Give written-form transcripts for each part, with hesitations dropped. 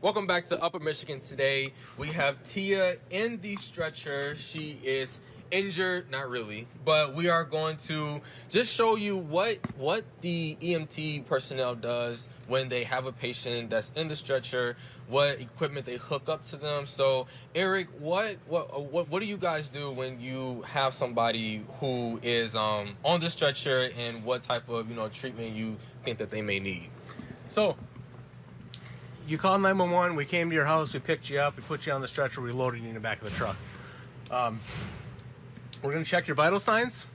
Welcome back to Upper Michigan today. We have Tia in the stretcher. She is injured, not really, but we are going to just show you what the EMT personnel does when they have a patient that's in the stretcher, what equipment they hook up to them. So, Eric, what do you guys do when you have somebody who is on the stretcher, and what type of treatment you think that they may need? So, you called 911, we came to your house, we picked you up, we put you on the stretcher, we loaded you in the back of the truck. We're going to check your vital signs.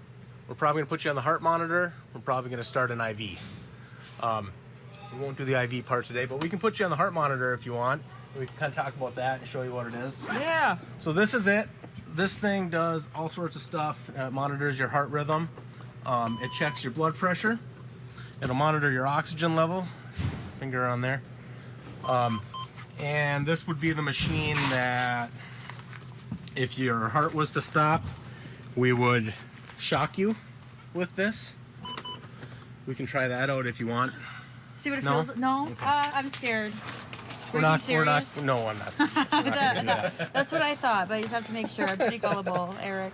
We're probably going to put you on the heart monitor. We're probably going to start an IV. We won't do the IV part today, but we can put you on the heart monitor if you want. We can kind of talk about that and show you what it is. Yeah. So this is it. This thing does all sorts of stuff. It monitors your heart rhythm. It checks your blood pressure. It'll monitor your oxygen level. Finger on there. And this would be the machine that if your heart was to stop, we would shock you with this. We can try that out if you want. See what it feels like? No? Okay. I'm scared. We're not, no, I'm not. That's what I thought, but you just have to make sure. I'm pretty gullible, Eric.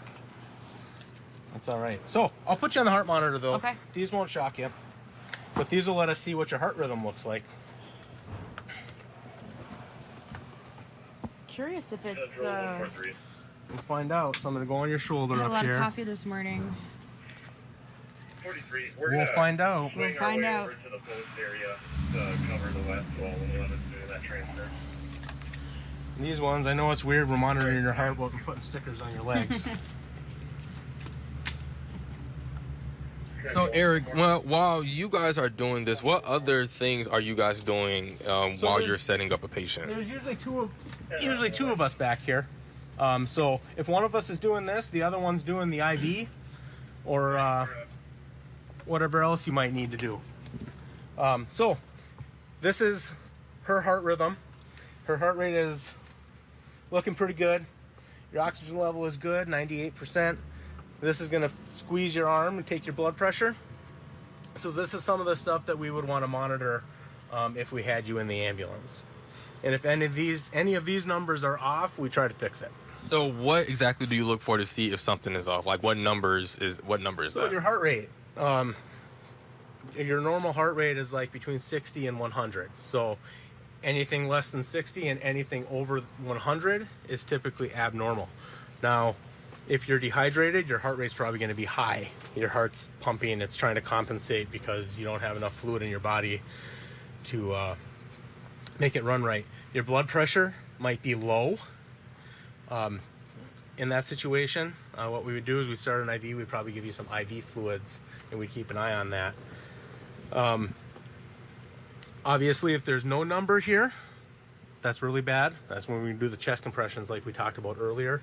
That's all right. So, I'll put you on the heart monitor though. Okay. These won't shock you, but these will let us see what your heart rhythm looks like. Curious if it's We'll find out. So I'm gonna go on your shoulder I had up a lot here. of coffee this morning. 43. We'll find out. We'll find out. Over to the post area to cover the west wall when we want to do that transfer. These ones, I know it's weird. We're monitoring your heart, but we're putting stickers on your legs. So, Eric, while you guys are doing this, what other things are you guys doing while you're setting up a patient? There's usually two of us back here. So if one of us is doing this, the other one's doing the IV or whatever else you might need to do. So this is her heart rhythm. Her heart rate is looking pretty good. Your oxygen level is good, 98%. This is going to squeeze your arm and take your blood pressure. So this is some of the stuff that we would want to monitor if we had you in the ambulance. And if any of these numbers are off, we try to fix it. So what exactly do you look for to see if something is off? Like what number is that? Your heart rate. Your normal heart rate is like between 60 and 100. So anything less than 60 and anything over 100 is typically abnormal. Now, if you're dehydrated, your heart rate's probably going to be high. Your heart's pumping, it's trying to compensate because you don't have enough fluid in your body to make it run right. Your blood pressure might be low. In that situation, what we would do is we'd start an IV. We'd probably give you some IV fluids, and we'd keep an eye on that. Obviously, if there's no number here, that's really bad. That's when we do the chest compressions like we talked about earlier.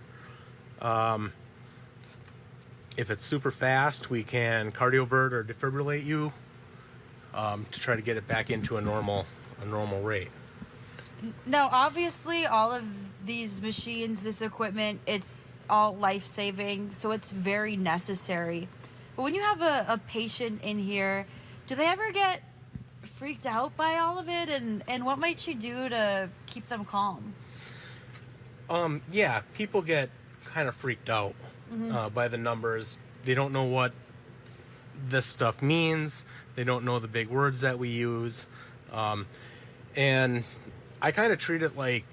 If it's super fast, we can cardiovert or defibrillate you to try to get it back into a normal rate. Now, obviously, all of these machines, this equipment, it's all life-saving, so it's very necessary. But when you have a patient in here, do they ever get freaked out by all of it? And what might you do to keep them calm? Yeah, people get kind of freaked out by the numbers. They don't know what this stuff means. They don't know the big words that we use. And I kind of treat it like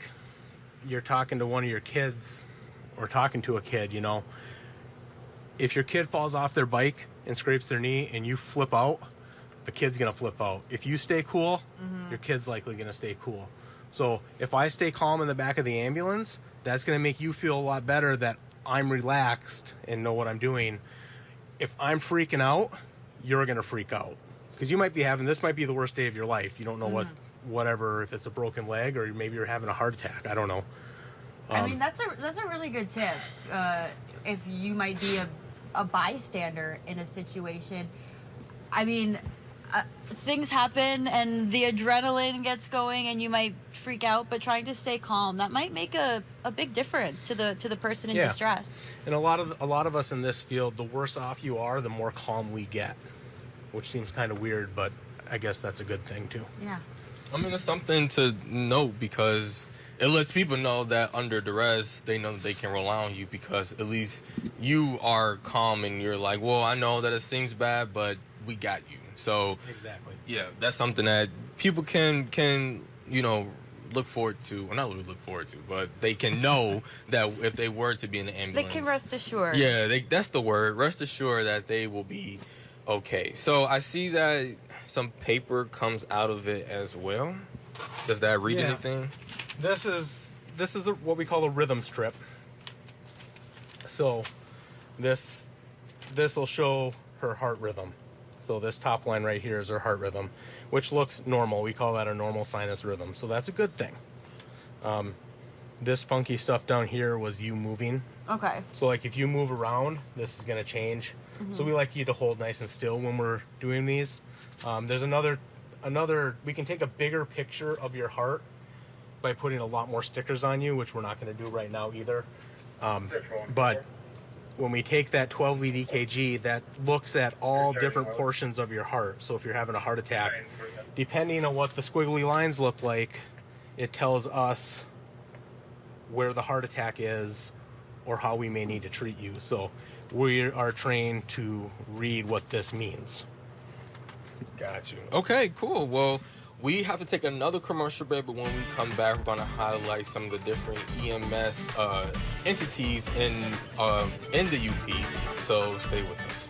you're talking to one of your kids or talking to a kid, you know. If your kid falls off their bike and scrapes their knee and you flip out, the kid's going to flip out. If you stay cool, your kid's likely going to stay cool. So if I stay calm in the back of the ambulance, that's going to make you feel a lot better that I'm relaxed and know what I'm doing. If I'm freaking out, you're going to freak out. Because you might be this might be the worst day of your life. You don't know whatever, if it's a broken leg or maybe you're having a heart attack. I don't know. I mean, that's a really good tip. If you might be a bystander in a situation. I mean, things happen and the adrenaline gets going and you might freak out, but trying to stay calm, that might make a big difference to the person in distress. And a lot of us in this field, the worse off you are, the more calm we get, which seems kind of weird, but I guess that's a good thing too. Yeah. I mean, it's something to note because it lets people know that under duress, they know that they can rely on you because at least you are calm and you're like, well, I know that it seems bad, but we got you. So Exactly. yeah, that's something that people can look forward to. Well, not really look forward to, but they can know that if they were to be in the They ambulance, can rest assured. yeah, that's the word. Rest assured that they will be okay. So I see that some paper comes out of it as well. Does that read Yeah. anything? This is what we call a rhythm strip. So this will show her heart rhythm. So this top line right here is her heart rhythm, which looks normal. We call that a normal sinus rhythm. So that's a good thing. This funky stuff down here was you moving. Okay. So like if you move around, this is going to change. So we like you to hold nice and still when we're doing these. There's another, we can take a bigger picture of your heart by putting a lot more stickers on you, which we're not going to do right now either. But when we take that 12 lead EKG, that looks at all different portions of your heart. So if you're having a heart attack, depending on what the squiggly lines look like, it tells us where the heart attack is or how we may need to treat you. So we are trained to read what this means. Got you. Okay, cool. Well, we have to take another commercial break, but when we come back, we're going to highlight some of the different EMS entities in the UP. So stay with us.